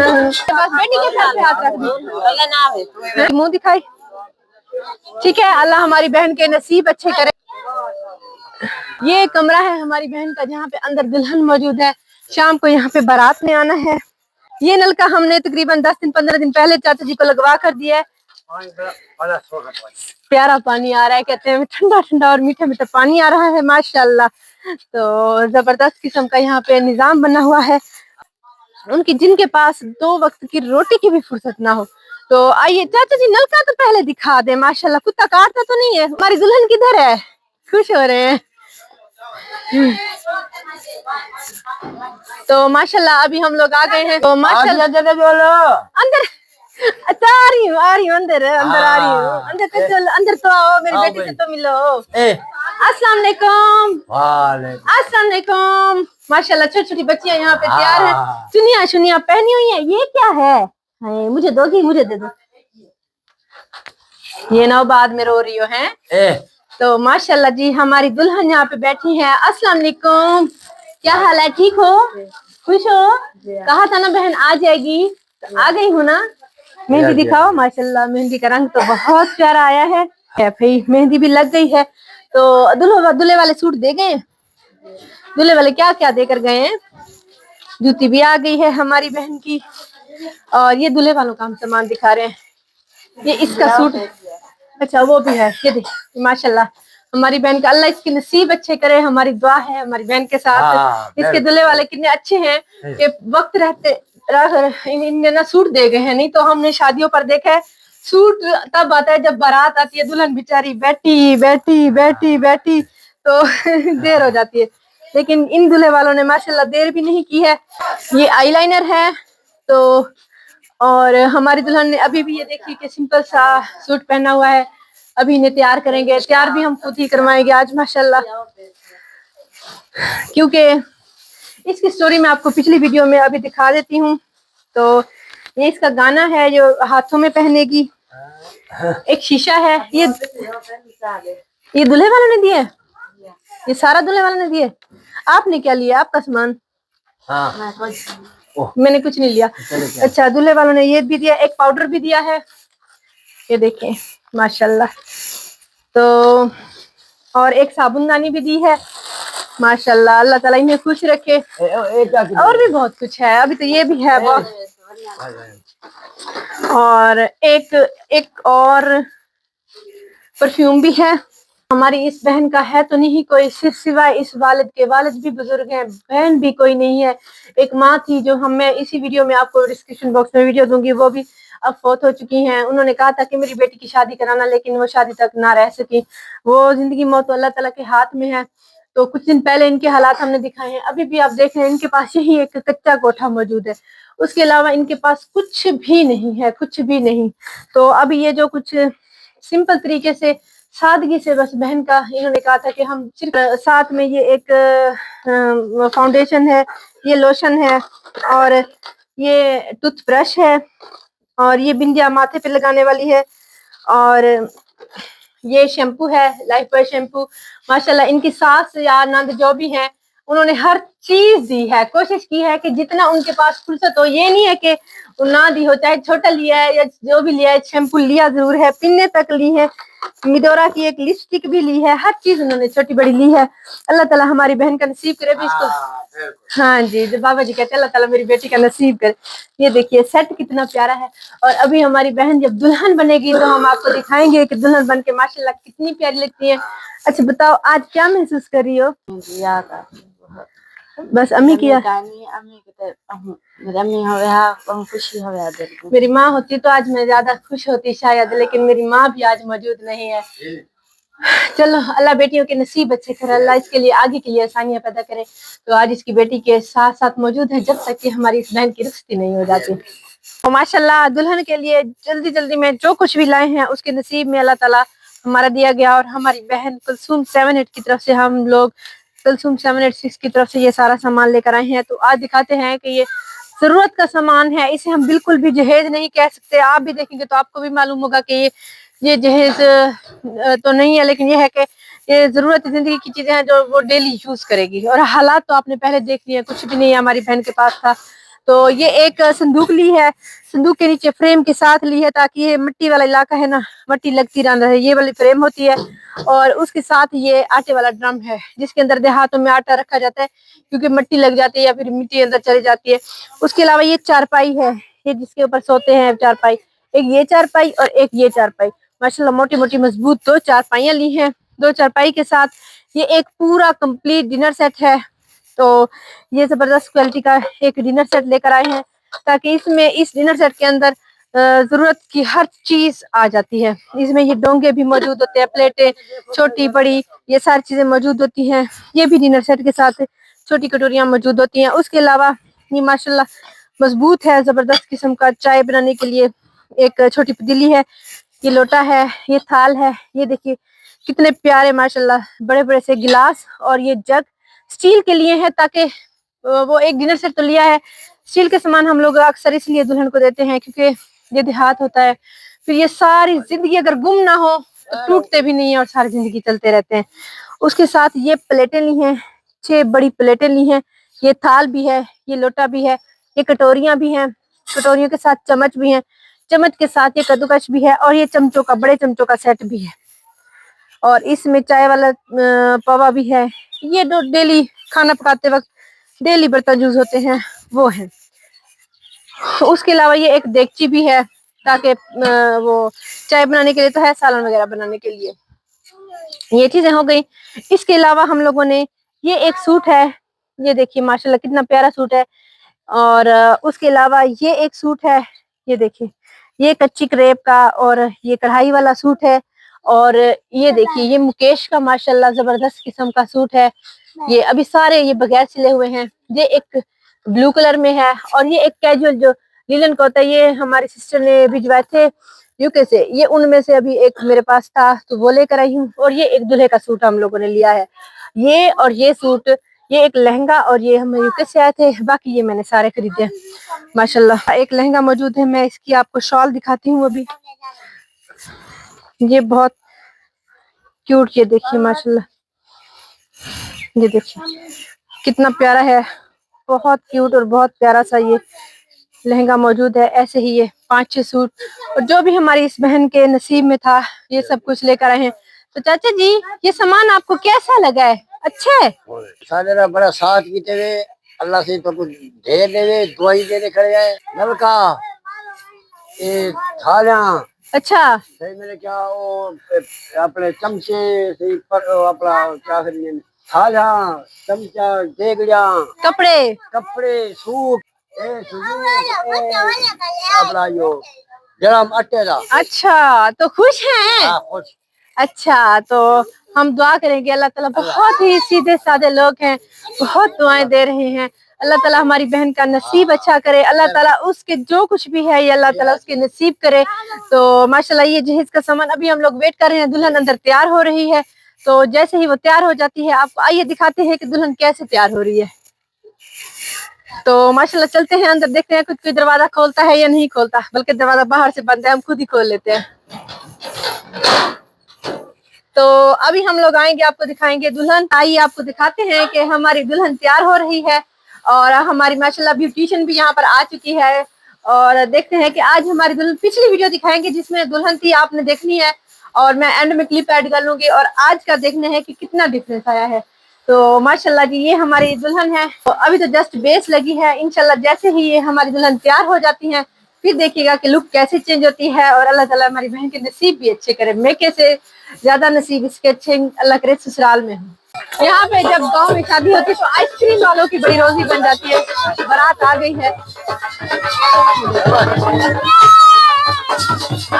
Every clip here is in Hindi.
बस बेटी के साथ हाथ रख दी, मुंह दिखाई। ठीक है, अल्लाह हमारी बहन के नसीब अच्छे करे। ये कमरा है हमारी बहन का, जहाँ पे अंदर दुल्हन मौजूद है। शाम को यहाँ पे बारात में आना है। ये नलका हमने तकरीबन 10 दिन 15 दिन पहले चाचा जी को लगवा कर दिया है। प्यारा पानी आ रहा है, कहते हैं ठंडा ठंडा और मीठा मीठा पानी आ रहा है माशाल्लाह। तो जबरदस्त किस्म का यहाँ पे निजाम बना हुआ है। उनकी जिनके पास 2 वक्त की रोटी की भी फुर्सत ना हो, तो आइए चाचा जी नलका तो पहले दिखा दे। माशाल्लाह कुत्ता काटता तो नहीं है? हमारी दुल्हन किधर है? खुश हो रहे हैं। तो माशाल्लाह अभी हम लोग आ गए हैं। तो माशाल्लाह बोलो अंदर। अच्छा आ रही हूँ अंदर आ रही हूँ। अंदर तो चल, अंदर तो आओ, मेरी बेटी से तो मिलो। अस्सलाम वालेकुम। अस्सलाम वालेकुम। माशाल्लाह छोटी छोटी बच्चियां यहाँ पे तैयार है। चुनिया चुनिया पहनी हुई है। ये क्या है? मुझे दोगी? मुझे दे दो। ये ना बाद में रो रही हो हैं। तो माशाल्लाह जी हमारी दुल्हन यहाँ पे बैठी है। अस्सलाम वालेकुम, क्या हाल है? ठीक हो? खुश हो? कहा था ना बहन आ जाएगी, तो आ गई हूँ ना। मेहंदी दिखाओ। माशाल्लाह मेहंदी का रंग तो बहुत प्यारा आया है भाई। मेहंदी भी लग गई है। तो दूल्हे वाले सूट दे गए। दूल्हे वाले क्या क्या देकर गए हैं। जूती भी आ गई है हमारी बहन की। और ये दूल्हे वालों का हम सामान दिखा रहे हैं। ये इसका सूट, अच्छा वो भी है। ये देखिए माशाल्लाह हमारी बहन का अल्लाह इसके नसीब अच्छे करे। हमारी दुआ है हमारी बहन के साथ। इसके दूल्हे वाले कितने अच्छे हैं कि वक्त रहते इन्हें ना सूट दे गए हैं। नहीं तो हमने शादियों पर देखा है सूट तब आता है जब बारात आती है। दुल्हन बेचारी बैठी बैठी बैठी बैठी तो देर हो जाती है। लेकिन इन दूल्हे वालों ने माशाल्लाह देर भी नहीं की है। ये आईलाइनर है। तो और हमारी दुल्हन ने अभी भी ये देखिए कि सिंपल सा सूट पहना हुआ है। अभी इन्हें तैयार करेंगे। तैयार भी हम खुद ही करवाएंगे आज माशाल्लाह, क्योंकि इसकी स्टोरी मैं आपको पिछली वीडियो में अभी दिखा देती हूँ। तो ये इसका गाना है जो हाथों में पहनेगी। एक शीशा है। ये दूल्हे वालों ने दिया, ये सारा दूल्हे वालों ने दिए। आपने क्या लिया? आपका सामान? मैंने कुछ नहीं लिया। अच्छा दूल्हे वालों ने ये भी दिया, एक पाउडर भी दिया है। ये देखें माशाल्लाह। तो और एक साबुनदानी भी दी है माशाल्लाह। अल्लाह ताला इन्हें खुश रखे। और भी बहुत कुछ है, अभी तो ये भी है बहुत। और एक और परफ्यूम भी है। हमारी इस बहन का है तो नहीं कोई, सिर्फ सिवाय इस वालिद के। वालिद भी बुजुर्ग हैं, बहन भी कोई नहीं है। एक माँ थी जो मैं इसी वीडियो में आपको डिस्क्रिप्शन बॉक्स में वीडियो दूंगी, वो भी अब फौत हो चुकी हैं। उन्होंने कहा था कि मेरी बेटी की शादी कराना, लेकिन वो शादी तक ना रह सकी। वो जिंदगी मौत तो अल्लाह ताला के हाथ में है। तो कुछ दिन पहले इनके हालात हमने दिखाए हैं। अभी भी आप देख रहे हैं इनके पास यही एक कच्चा कोठा मौजूद है, उसके अलावा इनके पास कुछ भी नहीं है, कुछ भी नहीं। तो अभी ये जो कुछ सिंपल तरीके से सादगी से बस बहन का इन्होंने कहा था कि हम सिर्फ साथ में ये एक फाउंडेशन है, ये लोशन है, और ये टूथब्रश है, और ये बिंदिया माथे पे लगाने वाली है, और ये शैम्पू है लाइफ बॉय शैम्पू। माशाल्लाह इनकी सास या नंद जो भी हैं उन्होंने हर चीज दी है, कोशिश की है कि जितना उनके पास फुर्सत हो। ये नहीं है कि ना दी हो, चाहे छोटा लिया है या जो भी लिया है। शैम्पू लिया जरूर है, पिन्ने तक ली है, मिडोरा की एक लिपस्टिक भी ली है, हर चीज उन्होंने छोटी बड़ी ली है। अल्लाह ताला हमारी बहन का नसीब करे भी इसको। हाँ जी, जो बाबा जी कहते हैं अल्लाह ताला मेरी बेटी का नसीब करे। ये देखिए सेट कितना प्यारा है। और अभी हमारी बहन जब दुल्हन बनेगी तो हम आपको दिखाएंगे कि दुल्हन बन के माशाल्लाह कितनी प्यारी लगती है। अच्छा बताओ आज क्या महसूस कर रही हो? बस अम्मी किया, मेरी माँ होती तो आज मैं ज्यादा खुश होती शायद, लेकिन मेरी माँ भी आज मौजूद नहीं है। चलो अल्लाह बेटियों के नसीब अच्छे करे, अल्लाह इसके लिए आगे के लिए आसानियां पैदा करे। तो आज इसकी बेटी के साथ साथ मौजूद है जब तक कि हमारी इस बहन की रुखसती नहीं हो जाती। तो माशाल्लाह दुल्हन के लिए जल्दी जल्दी में जो कुछ भी लाए हैं उसके नसीब में अल्लाह ताला हमारा दिया गया। और हमारी बहन कुलसूम 78 की तरफ से हम लोग कुलसूम 786 की तरफ से ये सारा सामान लेकर आए हैं। तो आज दिखाते हैं कि ये जरूरत का सामान है, इसे हम बिल्कुल भी जहेज नहीं कह सकते। आप भी देखेंगे तो आपको भी मालूम होगा कि ये जहेज तो नहीं है, लेकिन ये है कि ये जरूरत जिंदगी की चीजें हैं जो वो डेली यूज करेगी। और हालात तो आपने पहले देख लिए, कुछ भी नहीं है हमारी बहन के पास था। तो ये एक संदूक ली है, संदूक के नीचे फ्रेम के साथ ली है ताकि ये मिट्टी वाला इलाका है ना, मिट्टी लगती रहे, ये वाली फ्रेम होती है। और उसके साथ ये आटे वाला ड्रम है जिसके अंदर देहातों में आटा रखा जाता है क्योंकि मिट्टी लग जाती है या फिर मिट्टी अंदर चली जाती है। उसके अलावा ये चारपाई है, ये जिसके ऊपर सोते हैं चारपाई, एक ये चारपाई और एक ये चारपाई। माशाल्लाह मोटी मोटी मजबूत दो चारपाइयां ली हैं। दो चारपाई के साथ ये एक पूरा कंप्लीट डिनर सेट है। तो ये जबरदस्त क्वालिटी का एक डिनर सेट लेकर आए हैं ताकि इसमें इस डिनर सेट के अंदर जरूरत की हर चीज आ जाती है। इसमें ये डोंगे भी मौजूद होते हैं, प्लेटें छोटी बड़ी ये सारी चीजें मौजूद होती हैं। ये भी डिनर सेट के साथ छोटी कटोरियां मौजूद होती हैं। उसके अलावा ये माशाल्लाह मजबूत है, जबरदस्त किस्म का चाय बनाने के लिए एक छोटी पतीली है, ये लोटा है, ये थाल है। ये देखिए कितने प्यारे माशाल्लाह बड़े बड़े से गिलास, और ये जग स्टील के लिए है ताकि वो एक डिनर सेट तो लिया है। स्टील के सामान हम लोग अक्सर इसलिए दुल्हन को देते हैं क्योंकि ये देहात होता है, फिर ये सारी जिंदगी अगर गुम ना हो तो टूटते भी नहीं है और सारी जिंदगी चलते रहते हैं। उसके साथ ये प्लेटें ली हैं, 6 बड़ी प्लेटें ली हैं, ये थाल भी है, ये लोटा भी है, ये कटोरियां भी हैं, कटोरियों के साथ चम्मच भी हैं, चम्मच के साथ ये कद्दूकश भी है, और ये चमचों का बड़े चमचों का सेट भी है, और इसमें चाय वाला पवा भी है। ये जो डेली खाना पकाते वक्त डेली बर्तन यूज होते हैं वो है। उसके अलावा ये एक देगची भी है ताकि वो चाय बनाने के लिए तो है, सालन वगैरह बनाने के लिए। ये चीजें हो गई। इसके अलावा हम लोगों ने ये एक सूट है, ये देखिए माशाल्लाह कितना प्यारा सूट है। और उसके अलावा ये एक सूट है, ये देखिए ये कच्ची क्रेप का और ये कढ़ाई वाला सूट है। और ये देखिए ये मुकेश का माशाल्लाह जबरदस्त किस्म का सूट है। ये अभी सारे ये बगैर सिले हुए हैं। ये एक ब्लू कलर में है, और ये एक कैजुअल जो लीलन का होता है, ये हमारी सिस्टर ने भिजवाए थे यूके से, ये उनमें से अभी एक मेरे पास था तो वो लेकर आई हूँ। और ये एक दूल्हे का सूट हम लोगों ने लिया है, ये और ये सूट, ये एक लहंगा, और ये हम यूके से आए थे, बाकी ये मैंने सारे खरीदे माशाल्लाह। एक लहंगा मौजूद है, मैं इसकी आपको शॉल दिखाती हूँ अभी। ये बहुत क्यूट, ये देखिए माशाल्लाह, ये देखिए कितना प्यारा है, बहुत क्यूट और बहुत प्यारा सा ये लहंगा मौजूद है। ऐसे ही ये 5-6 सूट और जो भी हमारी इस बहन के नसीब में था ये सब कुछ लेकर आए हैं। तो चाचा जी ये सामान आपको कैसा लगा है? अच्छा है, सारे बड़ा साथ की तेरे अल्लाह से तो कुछ ढेर देवे, दुआई देने खड़े गए, नलका ये थालियां, अच्छा सही मेरे क्या वो अपने चमचे सही पर अपना क्या करिए थालियां चमचा देगड़िया कपड़े कपड़े सूप अपना यो जरा अट्टे का। अच्छा तो खुश हैं? खुश। अच्छा तो हम दुआ करेंगे, अल्लाह ताला बहुत ही सीधे साधे लोग हैं, बहुत दुआएं दे रहे हैं। अल्लाह ताला हमारी बहन का नसीब अच्छा करे, अल्लाह ताला उसके जो कुछ भी है ये अल्लाह ताला उसके नसीब करे। तो माशाल्लाह ये जहेज का सामान अभी हम लोग वेट कर रहे हैं, दुल्हन अंदर तैयार हो रही है। तो जैसे ही वो तैयार हो जाती है आपको आइए दिखाते हैं कि दुल्हन कैसे तैयार हो रही है। तो माशाल्लाह चलते हैं अंदर, देखते हैं कुछ कोई दरवाजा खोलता है या नहीं खोलता, बल्कि दरवाजा बाहर से बंद है, हम खुद ही खोल लेते हैं। तो अभी हम लोग आएंगे, आपको दिखाएंगे दुल्हन। आइए आपको दिखाते हैं कि हमारी दुल्हन तैयार हो रही है, और हमारी माशाल्लाह ब्यूटिशियन भी यहाँ पर आ चुकी है। और देखते हैं कि आज हमारी दुल्हन, पिछली वीडियो दिखाएंगे जिसमें दुल्हन थी, आपने देखनी है, और मैं एंड में क्लिप ऐड कर लूंगी, और आज का देखना है कि कितना डिफरेंस आया है। तो माशाल्लाह जी ये हमारी दुल्हन है। तो अभी तो जस्ट बेस लगी है, इंशाल्लाह जैसे ही ये हमारी दुल्हन तैयार हो जाती है फिर देखिएगा कि लुक कैसे चेंज होती है। और अल्लाह ताला हमारी बहन के नसीब भी अच्छे करे, मेके से ज्यादा नसीब इसके अच्छे अल्लाह करे ससुराल में हो। यहाँ पे जब गांव में शादी होती है तो आइसक्रीम वालों की बड़ी रोजी बन जाती है। बारात आ गई है,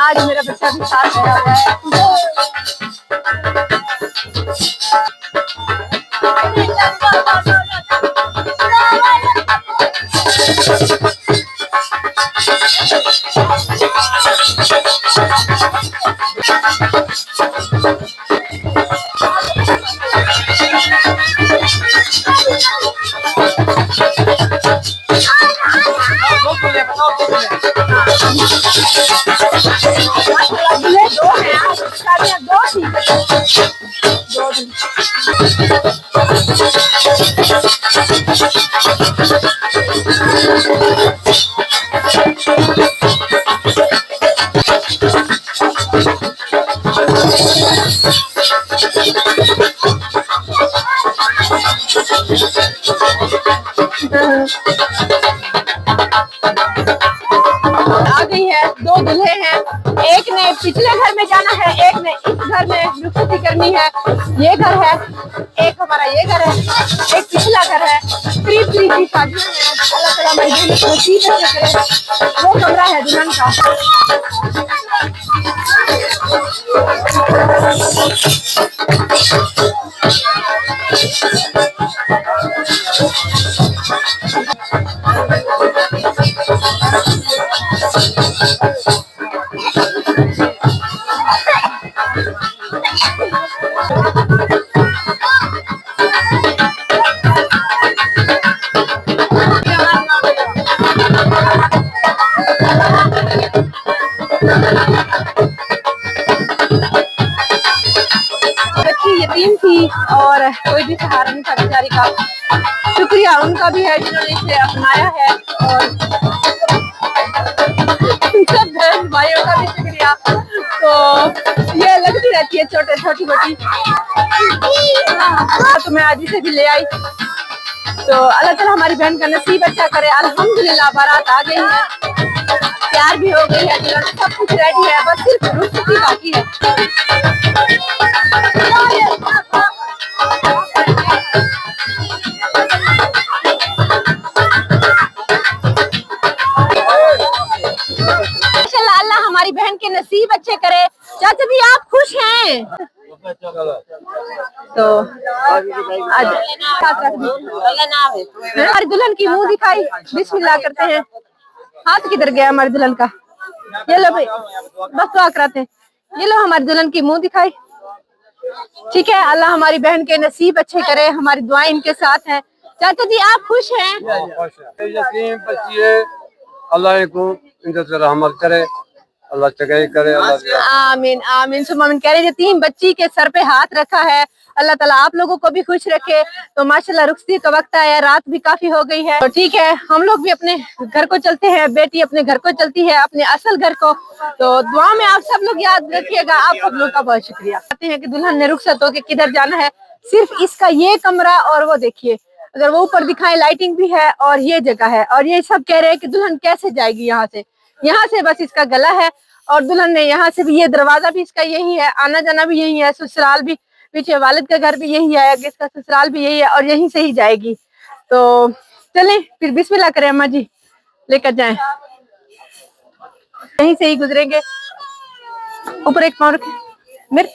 आज मेरा बच्चा भी साथ आया हुआ है। आ गई है, दो दूल्हे हैं, एक ने पिछले घर में जाना है, एक ने इस घर में रुखसती करनी है। ये घर है, एक हमारा ये घर है, एक पिछला घर है। करीब करीब की शादियां हैं। अल्लाह ताला हमारी दुल्हन को नसीब अच्छा करे। वो कमरा है दुल्हन का। बच्ची यतीम थी और कोई भी सहारा नहीं था बेचारी का। शुक्रिया उनका भी है जिन्होंने इसे अपनाया है, और सब बहन भाइयों का भी शुक्रिया। तो ये लगती रहती है छोटी मोटी। तो मैं आज इसे भी ले आई। तो अल्लाह ताला हमारी बहन का नसीब अच्छा करे। अल्हम्दुलिल्लाह बारात आ गई है, तैयार भी हो गई है, सब कुछ रेडी है, बस सिर्फ रुखसती बाकी है। माशाल्लाह, अल्लाह हमारी बहन के नसीब अच्छे करे। चाचा जी आप खुश हैं? तो आज हमारी दुल्हन की मुंह दिखाई, बिस्मिल्लाह करते हैं। हाथ किधर गया हमारी दुल्हन का? ये लो भाई, बस दुआ कराते हैं। ये लो हमारी दुल्हन की मुंह दिखाई। ठीक है, अल्लाह हमारी बहन के नसीब अच्छे करे, हमारी दुआएं इनके साथ हैं। चाचा जी आप खुश हैं? यतीम बच्ची है, अल्लाह को इनसे रहमत करे, अल्लाह चंगाई करे। आमीन आमीन सुम्मा आमीन। कह रहे यतीम बच्ची के सर पे हाथ रखा है, अल्लाह ताला आप लोगों को भी खुश रखे। तो माशाल्लाह रुखसती का वक्त आया, रात भी काफी हो गई है। तो ठीक है, हम लोग भी अपने घर को चलते हैं। बेटी अपने घर को चलती है, अपने असल घर को। तो दुआ में आप सब लोग याद रखिएगा। आप सब लोग का बहुत शुक्रिया। कहते हैं कि दुल्हन ने रुखसत होके किधर जाना है, सिर्फ इसका ये कमरा और वो देखिए, अगर वो ऊपर दिखाए लाइटिंग भी है और ये जगह है। और ये सब कह रहे हैं कि दुल्हन कैसे जाएगी यहाँ से। यहाँ से बस इसका गला है, और दुल्हन ने यहाँ से भी, ये दरवाजा भी इसका यही है, आना जाना भी यही है, ससुराल भी पीछे वालिद का घर भी यही है, इसका ससुराल भी यही है, और यहीं से ही जाएगी। तो चलें फिर बिस्मिल्लाह करें, अम्मा जी लेकर जाएं, यहीं से ही गुजरेंगे। ऊपर एक पाँव रखें मेरे।